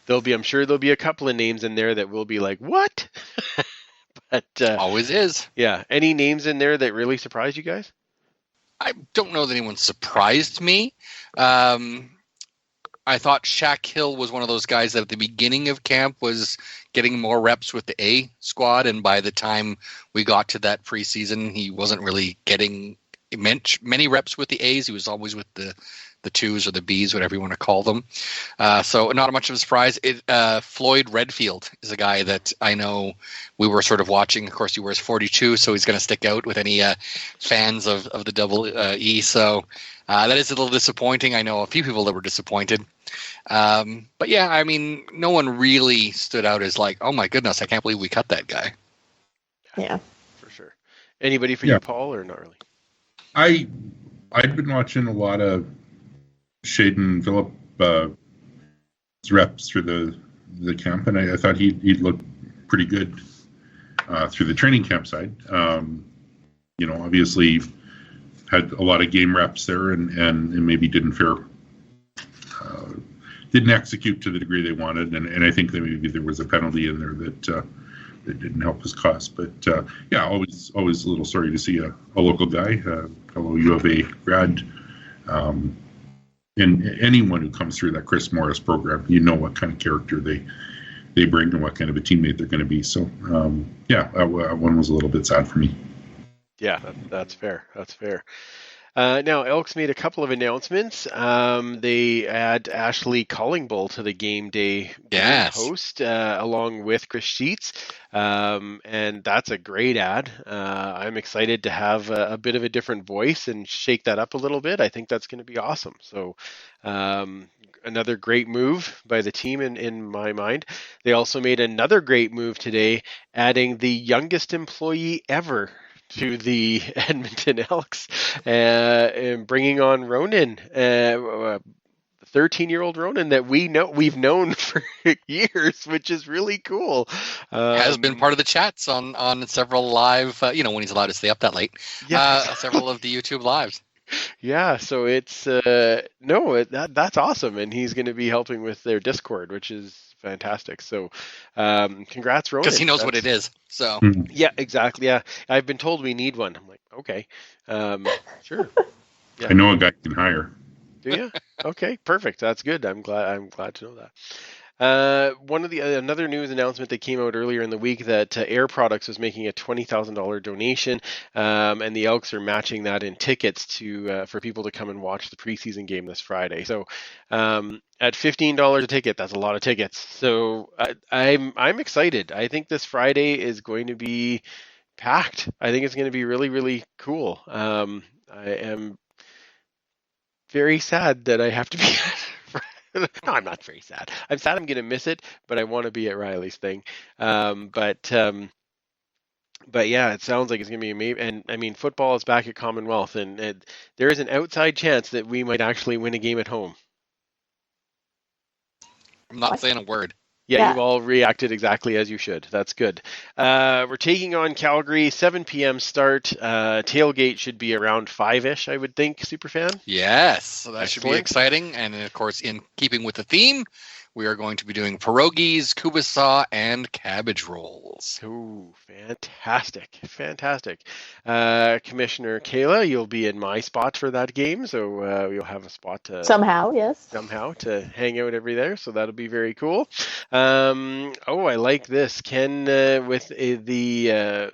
I'm sure there'll be a couple of names in there that will be like, what? But Always is. Yeah. Any names in there that really surprised you guys? I don't know that anyone surprised me. I I thought Shaq Hill was one of those guys that at the beginning of camp was getting more reps with the A squad, and by the time we got to that preseason, he wasn't really getting many reps with the A's. He was always with the twos or the B's, whatever you want to call them. So not much of a surprise. Floyd Redfield is a guy that I know we were sort of watching. Of course, he wears 42, so he's going to stick out with any fans of the double E. So that is a little disappointing. I know a few people that were disappointed. But yeah, I mean, no one really stood out as like, oh my goodness, I can't believe we cut that guy. Yeah. For sure. Anybody for you, Paul, or not really? I'd been watching a lot of Shaden Phillip reps through the camp, and I thought he'd looked pretty good through the training camp side. Obviously had a lot of game reps there, and maybe didn't execute to the degree they wanted, and I think that maybe there was a penalty in there that didn't help his cause. But always a little sorry to see a local guy, fellow U of A grad. And anyone who comes through that Chris Morris program, you know what kind of character they bring and what kind of a teammate they're going to be. So, that one was a little bit sad for me. Yeah, that's fair. That's fair. Now, Elks made a couple of announcements. They add Ashley Collingbull to the game day host, along with Chris Sheets. And that's a great ad. I'm excited to have a bit of a different voice and shake that up a little bit. I think that's going to be awesome. So, another great move by the team in my mind. They also made another great move today, adding the youngest employee ever to the Edmonton Elks, and bringing on Ronan, 13-year-old Ronan that we've known for years, which is really cool. Has been part of the chats on several live, when he's allowed to stay up that late. Yeah, several of the YouTube lives. Yeah, so it's that's awesome, and he's going to be helping with their Discord, which is fantastic. So congrats, Ronan, because he knows what it is. So yeah, exactly. Yeah, I've been told we need one. I'm like, okay, sure. Yeah. I know a guy you can hire. Do you? Okay, perfect. That's good. I'm glad to know that. Another news announcement that came out earlier in the week that Air Products was making a $20,000 donation, and the Elks are matching that in tickets for people to come and watch the preseason game this Friday. So at $15 a ticket, that's a lot of tickets. So I'm excited. I think this Friday is going to be packed. I think it's going to be really, really cool. I am very sad that I have to be. No, I'm not very sad. I'm sad I'm going to miss it, but I want to be at Riley's thing. But yeah, it sounds like it's going to be amazing. And I mean, football is back at Commonwealth, and there is an outside chance that we might actually win a game at home. I'm not saying a word. Yeah, you all reacted exactly as you should. That's good. We're taking on Calgary, 7 p.m. start. Tailgate should be around 5-ish, I would think, Superfan. Yes, so that should be exciting. And of course, in keeping with the theme, we are going to be doing pierogies, kubasa, and cabbage rolls. Ooh, fantastic. Fantastic. Commissioner Kayla, you'll be in my spot for that game, so you'll have a spot to... Somehow to hang out every there, so that'll be very cool. I like this. Ken with the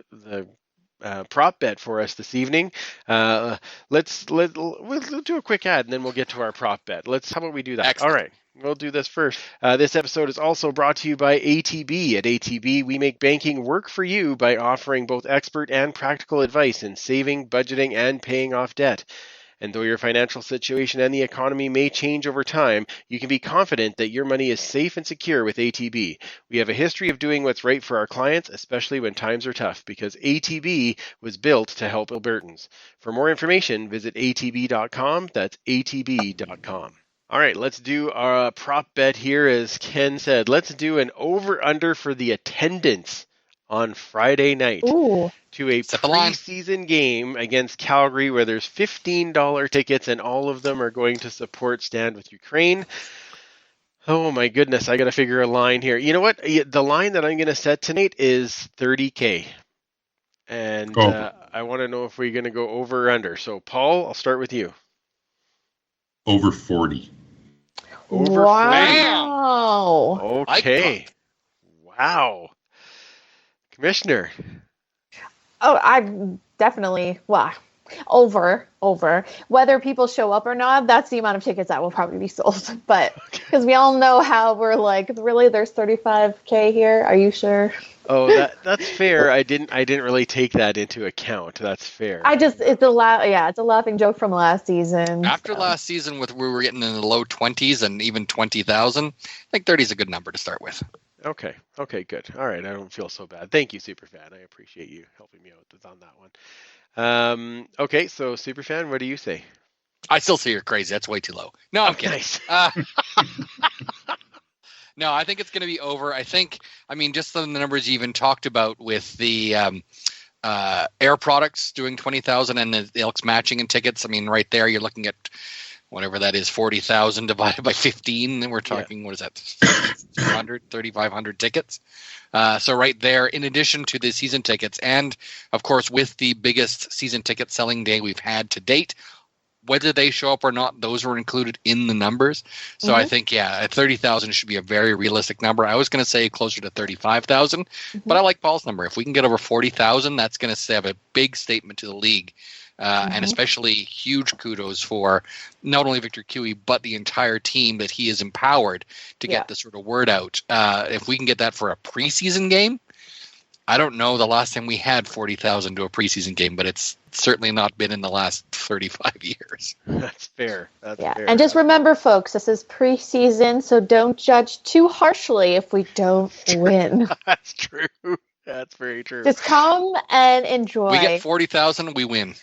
prop bet for us this evening. We'll do a quick ad and then we'll get to our prop bet. How about we do that? Excellent. All right. We'll do this first. This episode is also brought to you by ATB. At ATB, we make banking work for you by offering both expert and practical advice in saving, budgeting, and paying off debt. And though your financial situation and the economy may change over time, you can be confident that your money is safe and secure with ATB. We have a history of doing what's right for our clients, especially when times are tough, because ATB was built to help Albertans. For more information, visit atb.com. That's atb.com. All right, let's do our prop bet here. As Ken said, let's do an over-under for the attendance on Friday night. Ooh. To a preseason game against Calgary where there's $15 tickets and all of them are going to support Stand With Ukraine. Oh my goodness, I got to figure a line here. You know what? The line that I'm going to set tonight is $30K. And I want to know if we're going to go over or under. So Paul, I'll start with you. Over 40. Over 40. Wow. Okay. Wow. Commissioner. Oh, I'm definitely, well, over. Whether people show up or not, that's the amount of tickets that will probably be sold. But because we all know how we're like, really, there's 35K here. Are you sure? Oh, that's fair. I didn't really take that into account. That's fair. It's a laughing joke from last season. After last season, we were getting in the low 20s and even 20,000. I think 30 is a good number to start with. Okay, good. All right, I don't feel so bad. Thank you, Superfan. I appreciate you helping me out on that one. Okay, so Superfan, what do you say? I still say you're crazy. That's way too low. No, I'm kidding. Nice. No, I think it's going to be over. Just the numbers you even talked about with the Air Products doing 20,000 and the Elks matching in tickets. I mean, right there, you're looking at whatever that is, 40,000 divided by 15. And we're talking, What is that, 3,500 tickets? So right there, in addition to the season tickets, and of course, with the biggest season ticket selling day we've had to date, whether they show up or not, those were included in the numbers. So I think, 30,000 should be a very realistic number. I was going to say closer to 35,000, but I like Paul's number. If we can get over 40,000, that's going to have a big statement to the league. And especially huge kudos for not only Victor Cui, but the entire team that he has empowered to get the sort of word out. If we can get that for a preseason game, I don't know the last time we had 40,000 to a preseason game, but it's certainly not been in the last 35 years. That's fair. That's fair. And just remember, folks, this is preseason, so don't judge too harshly if we don't win. That's true. That's very true. Just come and enjoy. We get 40,000, we win.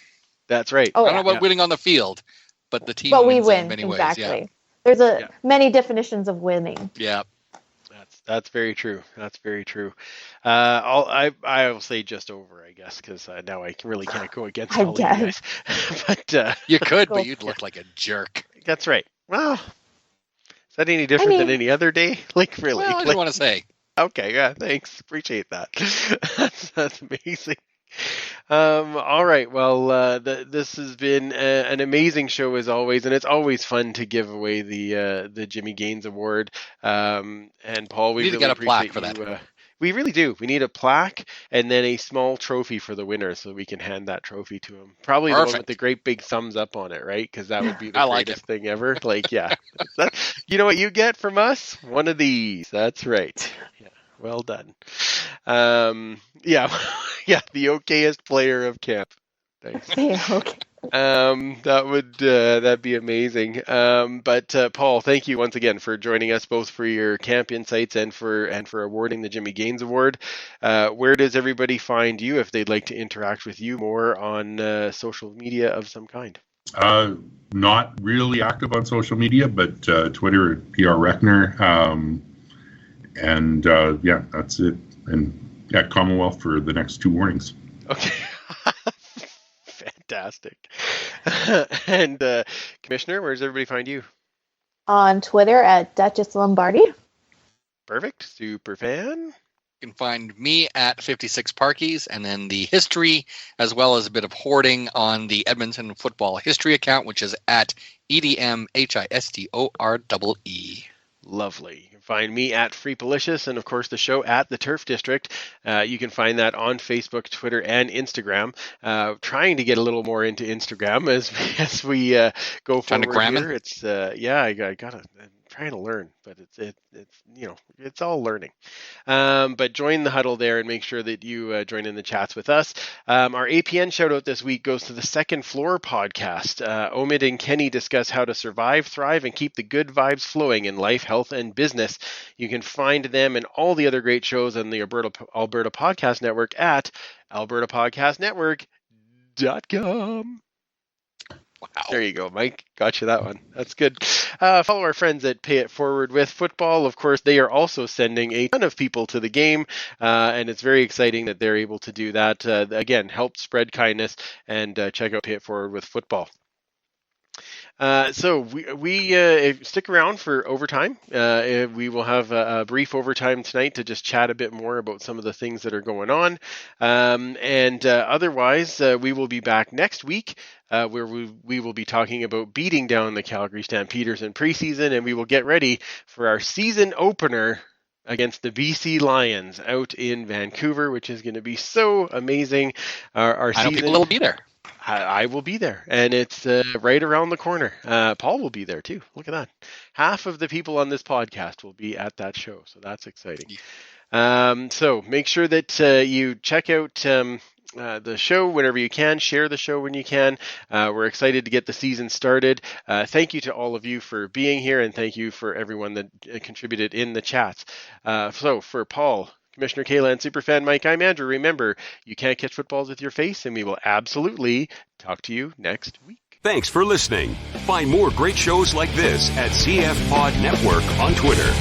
That's right. Oh, I don't know about winning on the field, but the team but we wins win, in many exactly. ways. Yeah. There's many definitions of winning. Yeah. That's very true. That's very true. I'll say just over, I guess, because now I really can't go against all of you guys. But you could, but you'd look like a jerk. That's right. Well, is that any different than any other day? Like, really? Well, I didn't want to say. Okay, yeah, thanks. Appreciate that. That's amazing. All right. Well, this has been an amazing show as always, and it's always fun to give away the Jimmy Gaines Award. And Paul, we need to really get a plaque appreciate for that. We really do. We need a plaque and then a small trophy for the winner, so we can hand that trophy to him. Probably the one with the great big thumbs up on it, right? Because that would be the greatest thing ever. Like, yeah, you know what you get from us? One of these. That's right. Yeah. Well done. Yeah, the okayest player of camp. Nice. Yeah, okay. That'd be amazing. But Paul, thank you once again for joining us, both for your camp insights and for awarding the Jimmy Gaines Award. Where does everybody find you if they'd like to interact with you more on social media of some kind? Not really active on social media, but Twitter at PR Reckner. And that's it. And Commonwealth for the next 2 warnings. Okay. Fantastic. And Commissioner, where does everybody find you? On Twitter at Duchess Lombardi. Perfect. Super fan. You can find me at 56 Parkies, and then the history, as well as a bit of hoarding on the Edmonton Football History account, which is at EDMHISTOREE. Lovely. You can find me at Freepalicious, and of course the show at the Turf District. You can find that on Facebook, Twitter, and Instagram. Trying to get a little more into Instagram as we go forward here. It's I gotta. Trying to learn, but it's all learning. But join the huddle there and make sure that you join in the chats with us. Our APN shout out this week goes to the Second Floor podcast. Omid and Kenny discuss how to survive, thrive, and keep the good vibes flowing in life, health, and business. You can find them and all the other great shows on the Alberta Podcast Network at albertapodcastnetwork.com. Wow. There you go, Mike. Got you that one. That's good. Follow our friends at Pay It Forward with Football. Of course, they are also sending a ton of people to the game, and it's very exciting that they're able to do that. Again, help spread kindness, and check out Pay It Forward with Football. So we stick around for overtime. We will have a brief overtime tonight to just chat a bit more about some of the things that are going on. And otherwise, we will be back next week where we will be talking about beating down the Calgary Stampeders in preseason, and we will get ready for our season opener against the BC Lions out in Vancouver, which is going to be so amazing. Our I know season, people will be there. I will be there, and it's right around the corner. Paul will be there too. Look at that. Half of the people on this podcast will be at that show, so that's exciting. So make sure that you check out the show whenever you can. Share the show when you can. We're excited to get the season started. Thank you to all of you for being here, and thank you for everyone that contributed in the chats. So for Paul, Commissioner Kayla, and Superfan Mike, I'm Andrew. Remember, you can't catch footballs with your face, and we will absolutely talk to you next week. Thanks for listening. Find more great shows like this at CF Pod Network on Twitter.